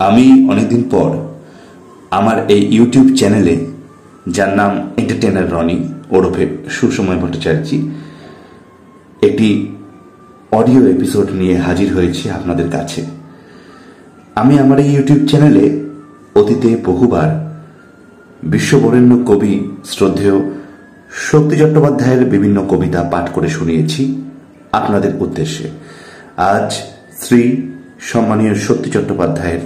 আমি অনেকদিন পর আমার এই ইউটিউব চ্যানেলে, যার নাম এন্টারটেনার রনি ওরফে সুসময় ভট্টাচার্য, একটি অডিও এপিসোড নিয়ে হাজির হয়েছি আপনাদের কাছে। আমি আমার এই ইউটিউব চ্যানেলে অতীতে বহুবার বিশ্ববরেণ্য কবি শ্রদ্ধেয় শক্তি চট্টোপাধ্যায়ের বিভিন্ন কবিতা পাঠ করে শুনিয়েছি আপনাদের উদ্দেশ্যে। আজ শ্রী সম্মানীয় শক্তি চট্টোপাধ্যায়ের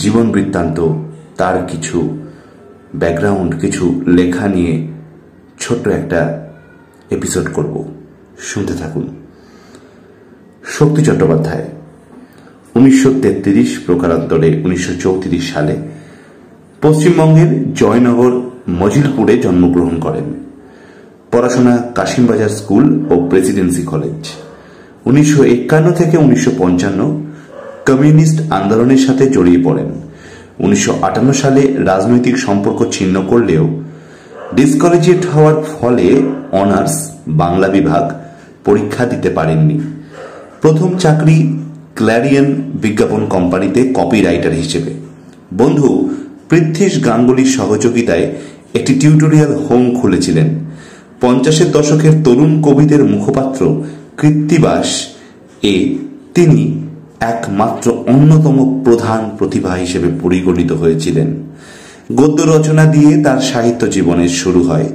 জীবন বৃত্তান্ত, তার কিছু ব্যাকগ্রাউন্ড, কিছু লেখা নিয়ে ছোট্ট একটা এপিসোড করব, শুনতে থাকুন। শক্তি চট্টোপাধ্যায় 1933 প্রকারান্তরে 1934 সালে পশ্চিমবঙ্গের জয়নগর মজিলপুরে জন্মগ্রহণ করেন। পড়াশোনা কাশিমবাজার স্কুল ও প্রেসিডেন্সি কলেজ। 1951 থেকে 1955 কমিউনিস্ট আন্দোলনের সাথে জড়িয়ে পড়েন। 1958 সালে রাজনৈতিক সম্পর্ক ছিন্ন করলেও ডিসকলেজিয়েট হওয়ার ফলে অনার্স বাংলা বিভাগ পরীক্ষা দিতে পারেননি। প্রথম চাকরি ক্ল্যারিয়ন বিজ্ঞাপন কোম্পানিতে কপিরাইটার হিসেবে। বন্ধু পৃথ্বীশ গাঙ্গুলির সহযোগিতায় একটি টিউটোরিয়াল হোম খুলেছিলেন। 50-এর দশকের তরুণ কবিদের মুখপাত্র কৃত্তিবাস এ তিনি একমাত্র অন্যতম প্রধান প্রতিভা হিসেবে পরিগণিত হয়েছিলেন। গদ্য রচনা দিয়ে তার সাহিত্য জীবনের শুরু হয়।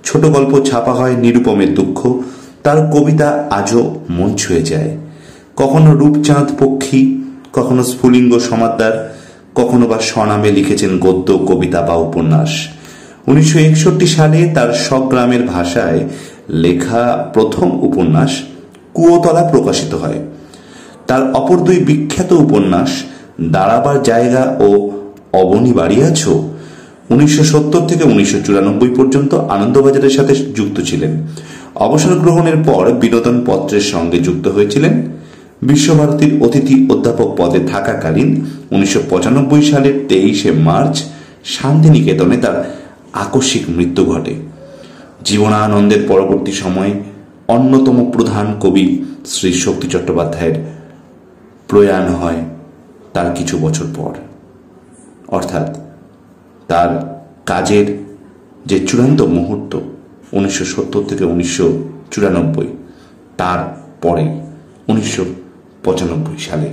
ছোট গল্প ছাপা হয় নিরুপমের দুঃখ। তার কবিতা আজও মন ছুঁয়ে যায়। কখনো রূপচাঁদ পক্ষী, কখনো স্ফুলিঙ্গ সমাদ্দার, কখনো বা স্বনামে লিখেছেন গদ্য, কবিতা বা উপন্যাস। 1961 সালে তার স্বগ্রামের ভাষায় লেখা প্রথম উপন্যাস কুয়োতলা প্রকাশিত হয়। তার অপর দুই বিখ্যাত উপন্যাস দাঁড়াবার জায়গা ও অবনী বাড়ি আছো 1970 থেকে 1994 পর্যন্ত আনন্দবাজারের সাথে যুক্ত ছিলেন। অবসর গ্রহণের পর বিনোদন পত্রের সঙ্গে যুক্ত হয়েছিলেন। বিশ্বভারতীর অতিথি অধ্যাপক পদে থাকাকালীন 1995 সালের 23শে মার্চ শান্তিনিকেতনে তার আকস্মিক মৃত্যু ঘটে। জীবনানন্দের পরবর্তী সময়ে অন্যতম প্রধান কবি শ্রী শক্তি চট্টোপাধ্যায়ের প্রয়াণ হয় তার কিছু বছর পর, অর্থাৎ তার কাজের যে চূড়ান্ত মুহূর্ত 1970 থেকে 1994, তার পরে 1995 সালে